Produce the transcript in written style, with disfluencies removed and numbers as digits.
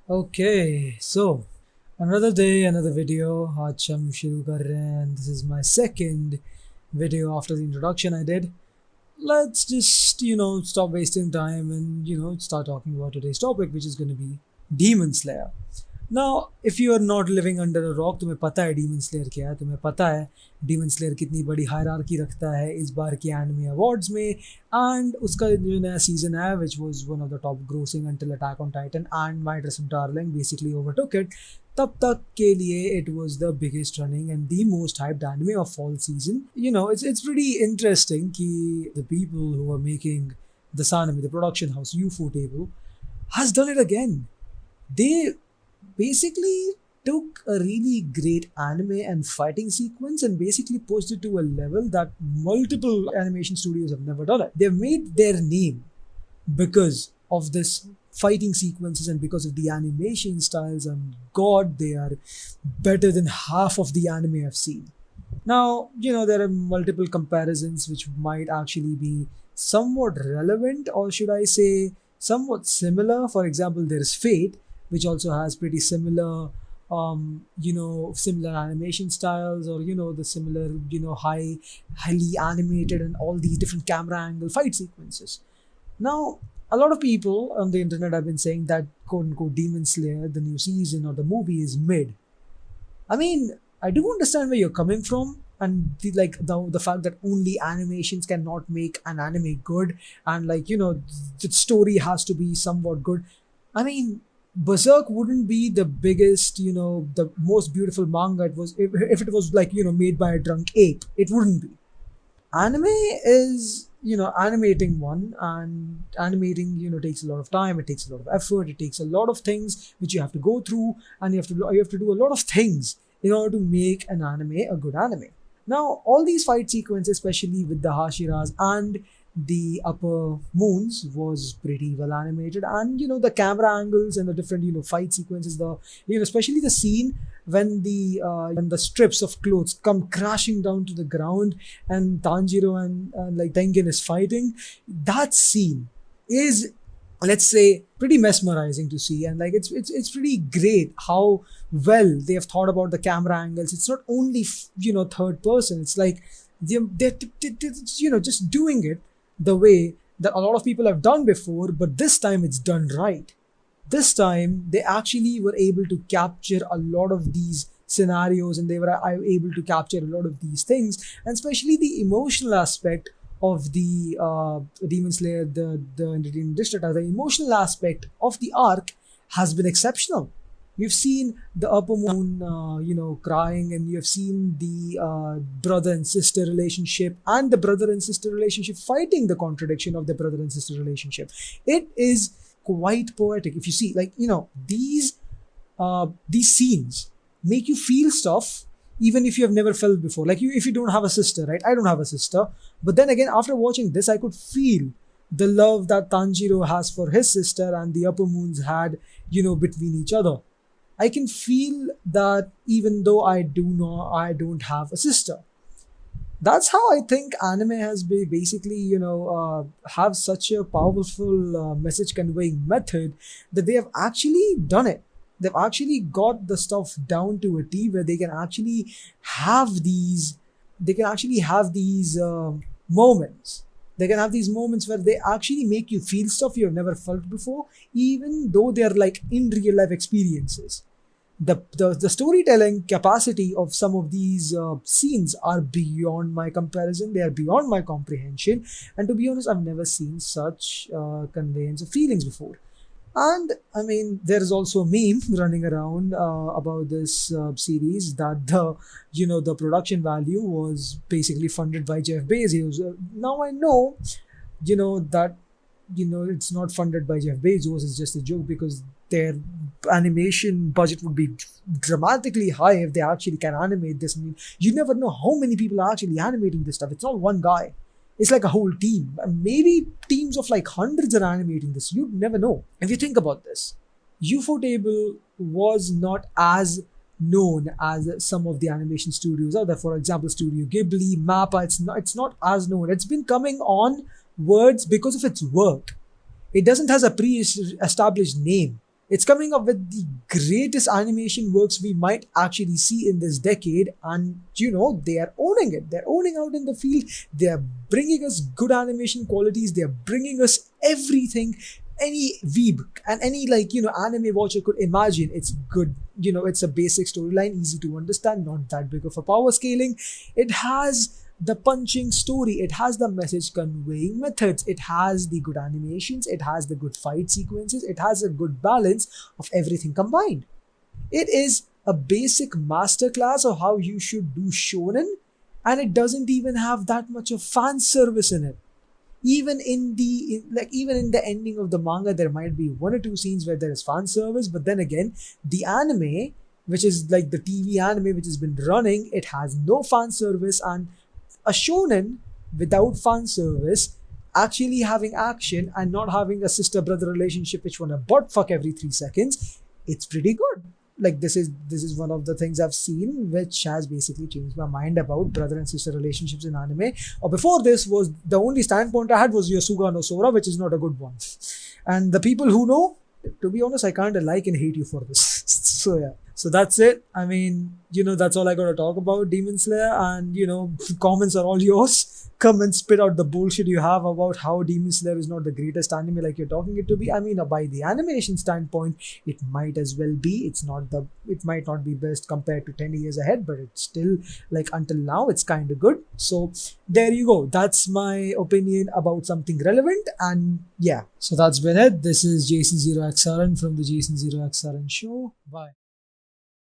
Okay, so another day, another video. आज हम शुरू कर रहे हैं and this is my second video after the introduction I did. Let's just, stop wasting time and, start talking about today's topic, which is going to be Demon Slayer. Now, if you are not living under a rock, तुम्हें पता है Demon Slayer क्या है, तुम्हें पता है Demon Slayer कितनी बड़ी हायरार्की रखता है इस बार के एनिमे अवार्ड्स में, and उसका जो नया सीजन है which was one of the top grossing until Attack on Titan and My Dress Darling basically overtook it, तब तक के लिए it was the biggest running and the most hyped anime of fall season. It's pretty interesting कि the people who are making this anime, the production house Ufotable, has done it again. They basically took a really great anime and fighting sequence and basically pushed it to a level that multiple animation studios have never done it. They've made their name because of this fighting sequences and because of the animation styles, and god, they are better than half of the anime I've seen. Now, there are multiple comparisons which might actually be somewhat relevant, or should I say somewhat similar. For example, there's Fate, which also has pretty similar similar animation styles, or the similar highly animated and all these different camera angle fight sequences. Now, a lot of people on the internet have been saying that quote unquote Demon Slayer, the new season or the movie, is mid. I mean, I do understand where you're coming from, and the fact that only animations cannot make an anime good, and the story has to be somewhat good. I mean, Berserk wouldn't be the biggest, the most beautiful manga. It was if it was made by a drunk ape. It wouldn't be. Anime is animating one, and animating takes a lot of time. It takes a lot of effort. It takes a lot of things which you have to go through, and you have to do a lot of things in order to make an anime a good anime. Now, all these fight sequences, especially with the Hashiras and the upper moons, was pretty well animated, and the camera angles and the different fight sequences, the especially the scene when the strips of clothes come crashing down to the ground and Tanjiro and Tengen is fighting. That scene is, let's say, pretty mesmerizing to see, and it's pretty great how well they have thought about the camera angles. It's not only third person. It's like they're just doing it the way that a lot of people have done before, but this time it's done right. This time they actually were able to capture a lot of these scenarios, and they were able to capture a lot of these things, and especially the emotional aspect of the Demon Slayer, the entertainment district. The emotional aspect of the arc has been exceptional. You've seen the upper moon, crying, and you have seen the brother and sister relationship, and the brother and sister relationship fighting the contradiction of the brother and sister relationship. It is quite poetic. If you see, these scenes make you feel stuff, even if you have never felt before. If you don't have a sister, right? I don't have a sister, but then again, after watching this, I could feel the love that Tanjiro has for his sister and the upper moons had, between each other. I can feel that even though I don't have a sister. That's how I think anime has been basically, have such a powerful message conveying method that they have actually done it. They've actually got the stuff down to a T where they can actually have these, moments. They can have these moments where they actually make you feel stuff you have never felt before, even though they're in real life experiences. The storytelling capacity of some of these scenes are beyond my comparison. They are beyond my comprehension, and to be honest, I've never seen such conveyance of feelings before. And I mean, there is also a meme running around about this series that the production value was basically funded by Jeff Bezos. Now I know, that it's not funded by Jeff Bezos. It's just a joke, because their animation budget would be dramatically high if they actually can animate this. I mean, you never know how many people are actually animating this stuff. It's not one guy. It's like a whole team. Maybe teams of hundreds are animating this. You'd never know. If you think about this, Ufotable was not as known as some of the animation studios out there. For example, Studio Ghibli, Mappa. It's not as known. It's been coming on words because of its work. It doesn't has a pre-established name. It's coming up with the greatest animation works we might actually see in this decade, and they are owning it. They're owning out in the field. They are bringing us good animation qualities. They are bringing us everything any weeb and any anime watcher could imagine. It's good. It's a basic storyline, easy to understand, not that big of a power scaling. It has the punching story, it has the message conveying methods, it has the good animations, it has the good fight sequences, it has a good balance of everything combined. It is a basic masterclass of how you should do shonen, and it doesn't even have that much of fan service in it. Even in the ending of the manga, there might be one or two scenes where there is fan service, but then again, the anime, which is like the TV anime which has been running, it has no fan service. And a shonen without fan service, actually having action and not having a sister brother relationship which wanna butt fuck every 3 seconds, it's pretty good. Like this is one of the things I've seen which has basically changed my mind about brother and sister relationships in anime. Or before this, was the only standpoint I had was Yasuga no Sora, which is not a good one. And the people who know, to be honest, I can't like and hate you for this. So yeah. So that's it. I mean, that's all I gotta talk about Demon Slayer, and comments are all yours. Come and spit out the bullshit you have about how Demon Slayer is not the greatest anime like you're talking it to be. I mean, by the animation standpoint, it might as well be. It might not be best compared to 10 years ahead, but it's still, like, until now, it's kind of good. So there you go. That's my opinion about something relevant. And yeah, so that's been it. This is Jason Zero XRN from the Jason Zero XRN show. Bye.